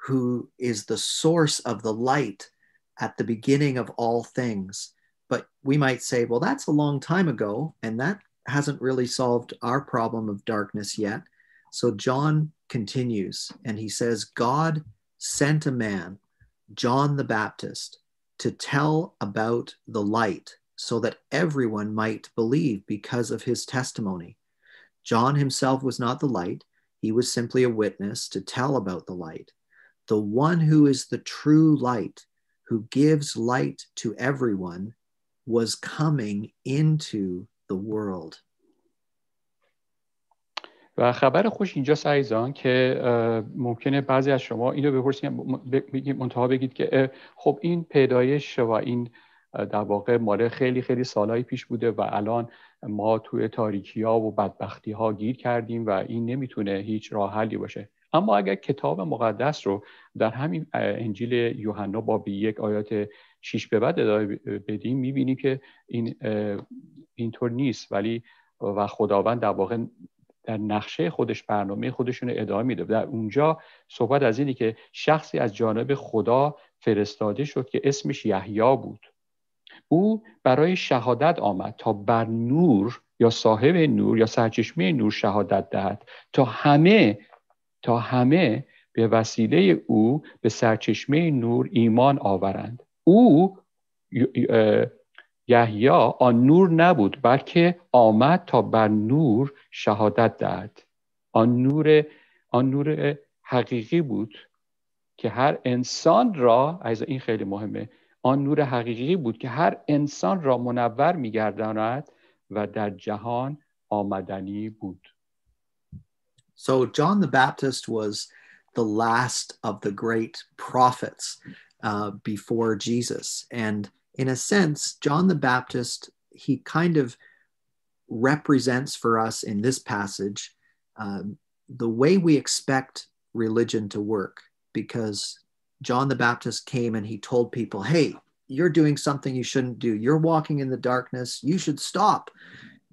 A: who is the source of the light at the beginning of all things. But we might say, well, that's a long time ago, and that hasn't really solved our problem of darkness yet. So John continues, and he says, God sent a man, John the Baptist, to tell about the light so that everyone might believe because of his testimony. John himself was not the light. He was simply a witness to tell about the light. The one who is the true light, who gives light to everyone, was coming into the world.
B: و خبر خوش اینجاست عزیزان که ممکنه بعضی از شما اینو بپرسید، منتها بگید که خب این پیدایش و این در واقع مال خیلی خیلی سالهای پیش بوده و الان ما توی تاریکی ها و بدبختی ها گیر کردیم و این نمیتونه هیچ راه حلی باشه. اما اگر کتاب مقدس رو در همین انجیل یوحنا باب 1 آیات 6 به بعد ادامه بدیم، میبینیم که این اینطور نیست، ولی و خداوند در واقع در نقشه خودش برنامه خودشون ادامه میده. در اونجا صحبت از اینه که شخصی از جانب خدا فرستاده شد که اسمش یحیی بود. او برای شهادت آمد تا بر نور یا صاحب نور یا سرچشمه نور شهادت دهد تا همه به وسیله او به سرچشمه نور ایمان آورند. او یحیی آن نور نبود، بلکه آمد تا بر نور شهادت دهد. آن نور حقیقی بود که هر انسان را، این خیلی مهمه، آن نور حقیقی بود که هر انسان را منور می‌گرداند و در جهان آمدنی بود.
A: So John the Baptist was the last of the great prophets before Jesus. And in a sense, John the Baptist, he kind of represents for us in this passage the way we expect religion to work, because John the Baptist came and he told people, hey, you're doing something you shouldn't do. You're walking in the darkness. You should stop.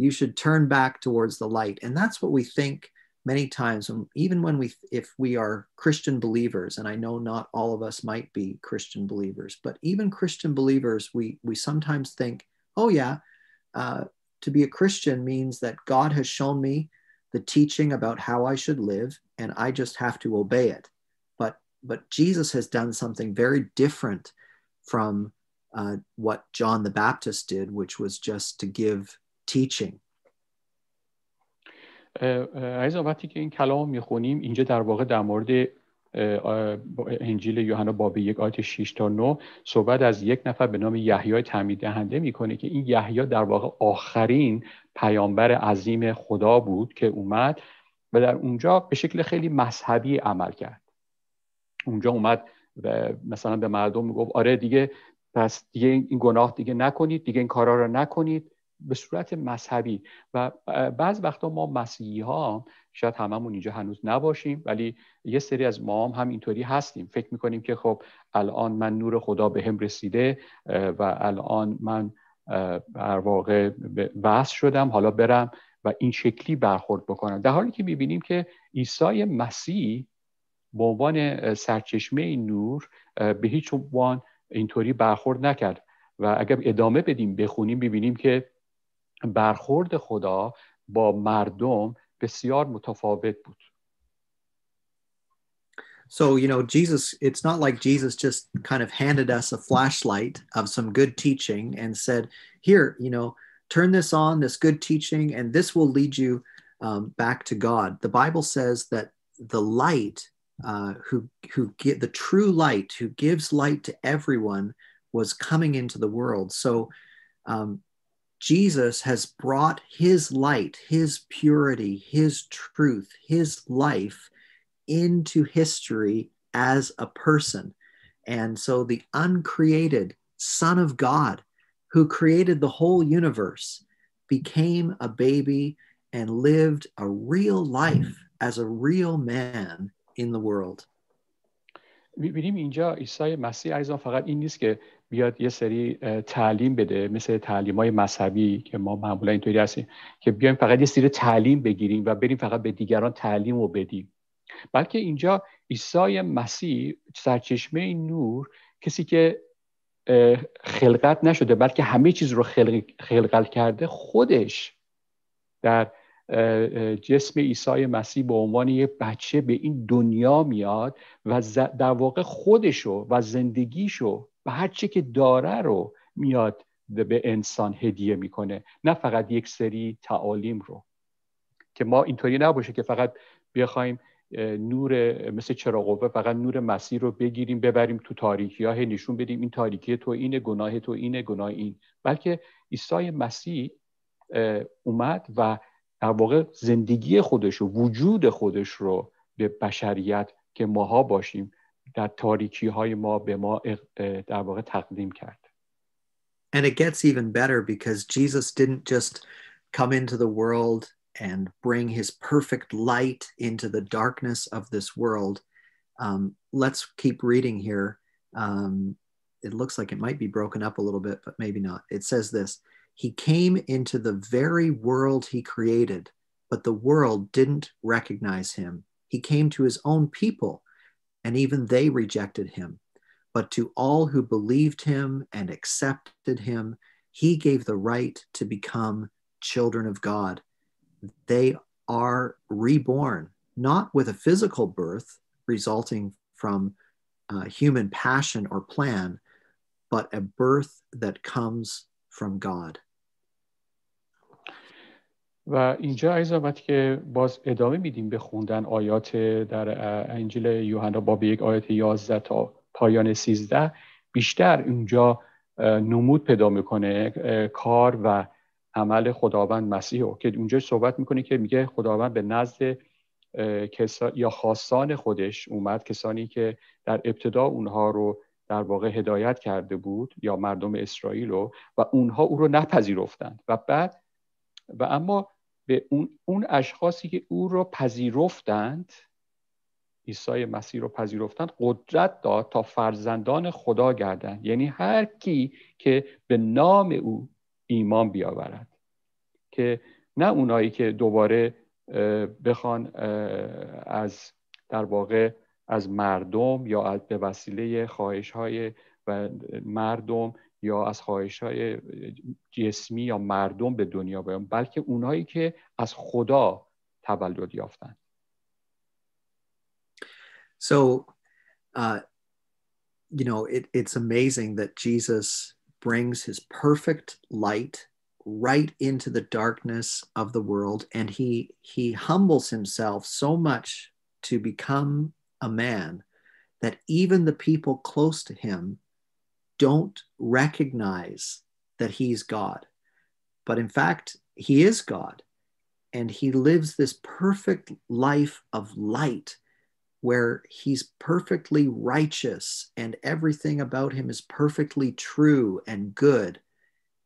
A: You should turn back towards the light. And that's what we think many times, even when if we are Christian believers, and I know not all of us might be Christian believers, but even Christian believers, we sometimes think, oh yeah, to be a Christian means that God has shown me the teaching about how I should live, and I just have to obey it. But Jesus has done something very different from what John the Baptist did, which was just to give teaching.
B: عزیزان وقتی که این کلام میخونیم اینجا در واقع در مورد انجیل یوحنا باب 1 آیه 6 تا 9 صحبت از یک نفر به نام یحیی تعمید دهنده میکنه که این یحیی در واقع آخرین پیامبر عظیم خدا بود که اومد و در اونجا به شکل خیلی مذهبی عمل کرد. اونجا اومد و مثلا به مردم میگفت آره دیگه پس دیگه این گناه دیگه نکنید، دیگه این کارا رو نکنید، به صورت مذهبی. و بعض وقتا ما مسیحی ها شاید هممون اینجا هنوز نباشیم، ولی یه سری از ما هم اینطوری هستیم، فکر میکنیم که خب الان من نور خدا به هم رسیده و الان من در واقع وصل شدم، حالا برم و این شکلی برخورد بکنم، در حالی که میبینیم که عیسی مسیح به عنوان سرچشمه نور به هیچ عنوان اینطوری برخورد نکرد. و اگر ادامه بدیم بخونیم ببینیم که برخورد خدا با مردم بسیار متفاوت بود.
A: So, Jesus, it's not like Jesus just kind of handed us a flashlight of some good teaching and said, here, turn this on, this good teaching, and this will lead you back to God. The Bible says that the light, the true light, who gives light to everyone, was coming into the world. So Jesus has brought his light, his purity, his truth, his life into history as a person. And so the uncreated Son of God, who created the whole universe, became a baby and lived a real life as a real man in the world.
B: می‌بینیم اینجا عیسی مسیح عزیزان فقط این نیست که بیاد یه سری تعلیم بده، مثل تعلیم‌های مذهبی که ما معمولا اینطوری هستیم که بیایم فقط یه سری تعلیم بگیریم و بریم فقط به دیگران تعلیم رو بدیم، بلکه اینجا عیسی مسیح سرچشمه نور، کسی که خلقت نشده بلکه همه چیز رو خلقت کرده، خودش در جسم عیسی مسیح به عنوان یک بچه به این دنیا میاد و در واقع خودشو و زندگیشو و هر چی که داره رو میاد به انسان هدیه میکنه، نه فقط یک سری تعالیم رو. که ما اینطوری نباشه که فقط بخوایم نور مثل چراغ قوه فقط نور مسیح رو بگیریم ببریم تو تاریکی ها، نشون بدیم این تاریکی تو اینه، گناه تو اینه، گناه این، بلکه عیسی مسیح اومد و در واقع زندگی خودش و وجود خودش رو به بشریت که ماها باشیم در تاریکی های ما به ما در واقع تقدیم کرد.
A: And it gets even better because Jesus didn't just come into the world and bring his perfect light into the darkness of this world. Let's keep reading here. It looks like it might be broken up a little bit, but maybe not. It says this: he came into the very world he created, but the world didn't recognize him. He came to his own people, and even they rejected him. But to all who believed him and accepted him, he gave the right to become children of God. They are reborn, not with a physical birth resulting from human passion or plan, but a birth that comes from God.
B: و اینجا عزیزان وقتی که باز ادامه میدیم به خوندن آیات در انجیل یوحنا باب 1 آیات 11 تا پایان 13، بیشتر اونجا نمود پیدا میکنه کار و عمل خداوند مسیح رو، که اونجا صحبت میکنه که میگه خداوند به نزد یا خاصان خودش اومد، کسانی که در ابتدا اونها رو در واقع هدایت کرده بود یا مردم اسرائیل رو، و اونها او رو نپذیرفتند و بعد و اما به اون اشخاصی که او رو پذیرفتند، عیسی مسیح رو پذیرفتند، قدرت داد تا فرزندان خدا گردند. یعنی هر کی که به نام او ایمان بیاورد، که نه اونایی که دوباره بخوان از در واقع از مردم یا از به وسیله خواهش‌های و مردم یا از خواهش‌های جسمی یا مردم به دنیا بیان، بلکه اونایی که از خدا تولد یافتند.
A: So, it's amazing that Jesus brings his perfect light right into the darkness of the world, and he humbles himself so much to become a man that even the people close to him don't recognize that he's God. But in fact, he is God, and he lives this perfect life of light where he's perfectly righteous and everything about him is perfectly true and good.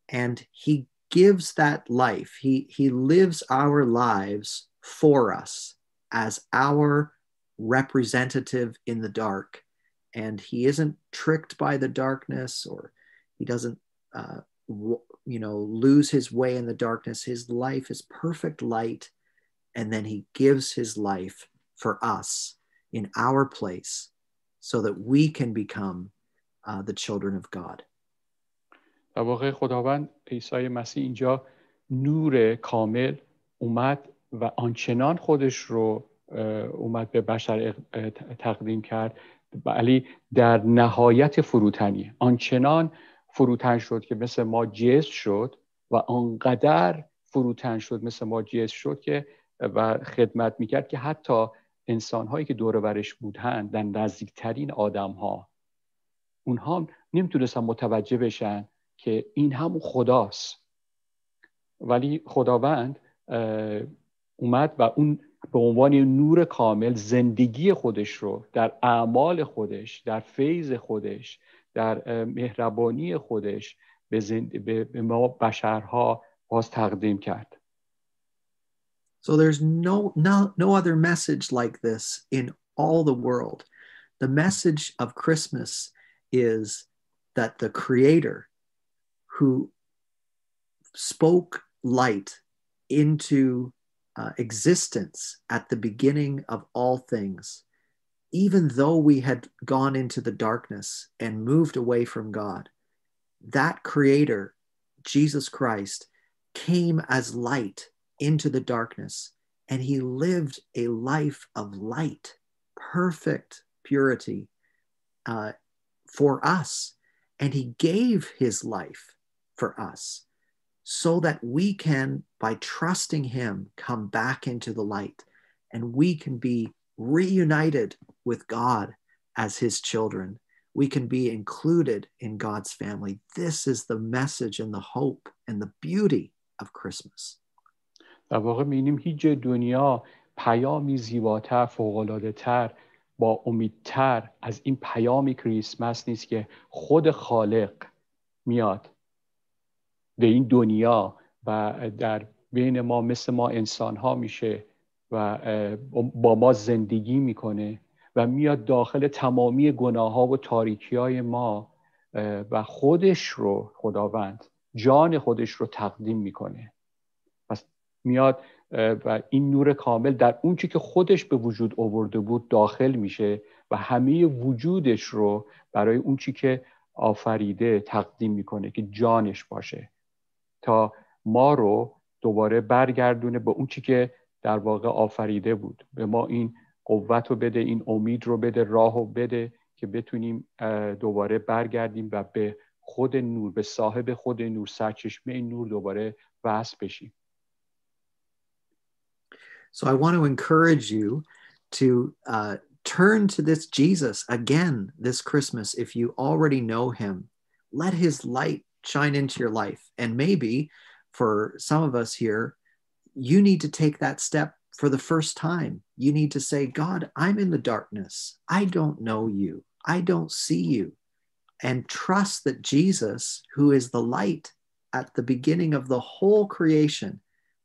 A: And he gives that life. He lives our lives for us as our representative in the dark. And he isn't tricked by the darkness, or he doesn't, lose his way in the darkness. His life is perfect light. And then he gives his life for us in our place so that we can become the children of God.
B: در واقع خداوند عیسی مسیح اینجا نور کامل اومد و آنچنان خودش رو اومد به بشر تقدیم کرد، ولی در نهایت فروتنی آنچنان فروتن شد که مثل ما جسم شد و آنقدر فروتن شد مثل ما جسم شد که و خدمت میکرد که حتی انسان‌هایی که دور برش بودن، در نزدیکترین آدم‌ها، اونها نمیتونستن متوجه بشن که این همون خداست. ولی خداوند اومد و اون به عنوان نور کامل زندگی خودش رو در اعمال خودش، در فیض خودش، در مهربانی خودش به ما بشرها باز تقدیم کرد.
A: So there's no other message like this in all the world. The message of Christmas is that the Creator, who spoke light into existence at the beginning of all things, even though we had gone into the darkness and moved away from God, that Creator, Jesus Christ, came as light into the darkness, and he lived a life of light, perfect purity for us. And he gave his life for us so that we can, by trusting him, come back into the light, and we can be reunited with God as his children. We can be included in God's family. This is the message and the hope and the beauty of Christmas.
B: در واقع می‌بینیم هیچ دنیا پیامی زیباتر، فوق‌العاده‌تر، با امیدتر از این پیام کریسمس نیست که خود خالق میاد به این دنیا و در بین ما مثل ما انسان‌ها میشه و با ما زندگی میکنه و میاد داخل تمامی گناه‌ها و تاریکی‌های ما و خودش رو، خداوند جان خودش رو تقدیم میکنه. پس میاد و این نور کامل در اون چی که خودش به وجود آورده بود داخل میشه و همه وجودش رو برای اون چی که آفریده تقدیم میکنه که جانش باشه، تا ما رو دوباره برگردونه به اون چی که در واقع آفریده بود. به ما این قوت رو بده، این امید رو بده، راه رو بده که بتونیم دوباره برگردیم و به خود نور، به صاحب خود نور، سرچشمه نور دوباره وصل بشیم.
A: So I want to encourage you to turn to this Jesus again this Christmas. If you already know him, let his light shine into your life. And maybe for some of us here, you need to take that step for the first time. You need to say, God, I'm in the darkness. I don't know you. I don't see you. And trust that Jesus, who is the light at the beginning of the whole creation,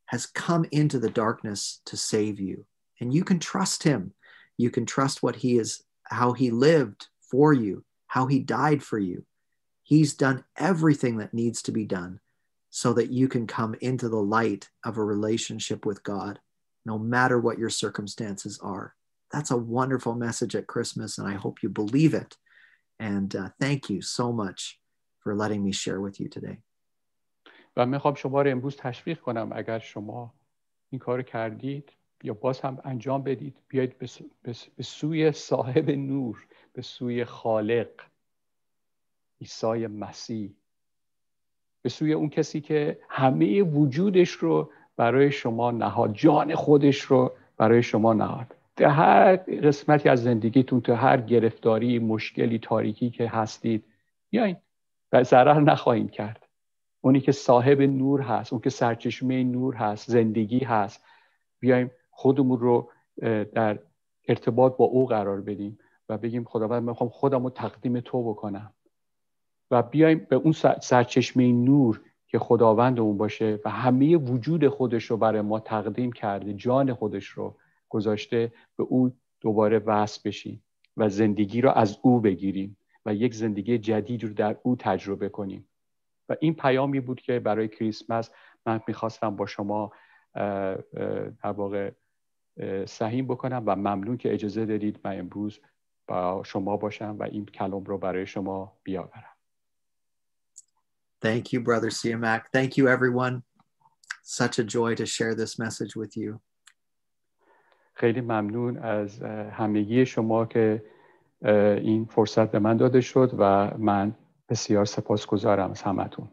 A: has come into the darkness to save you. And you can trust him. You can trust what he is, how he lived for you, how he died for you. He's done everything that needs to be done so that you can come into the light of a relationship with God, no matter what your circumstances are. That's a wonderful message at Christmas, and I hope you believe it. And thank you so much for letting me share with you today.
B: و میخوام شما رو امروز تشویق کنم اگر شما این کار کردید یا باز هم انجام بدید، بیایید به سوی صاحب نور، به سوی خالق عیسی مسیح، به سوی اون کسی که همه وجودش رو برای شما نهاد، جان خودش رو برای شما نهاد. در هر قسمتی از زندگیتون، تو هر گرفتاری، مشکلی، تاریکی که هستید، بیاین و ضرر نخواهیم کرد. اونی که صاحب نور هست، اون که سرچشمه نور هست، زندگی هست، بیایم خودمون رو در ارتباط با او قرار بدیم و بگیم خداوند من میخوام خودم رو تقدیم تو بکنم و بیایم به اون سرچشمه نور که خداوند اون باشه و همه وجود خودش رو برای ما تقدیم کرده، جان خودش رو گذاشته، به او دوباره وصل بشیم و زندگی رو از او بگیریم و یک زندگی جدید رو در او تجربه کنیم. و این پیامی بود که برای کریسمس من میخواستم با شما در واقع سهیم بکنم و ممنون که اجازه دادید من امروز با شما باشم و این کلام رو برای شما بیاورم.
A: Thank you, Brother Siamak. Thank you, everyone. Such a joy to share this message with you.
B: خیلی ممنون از همگی شما که این فرصت به من داده شد و من بسیار سپاسگزارم از همتون.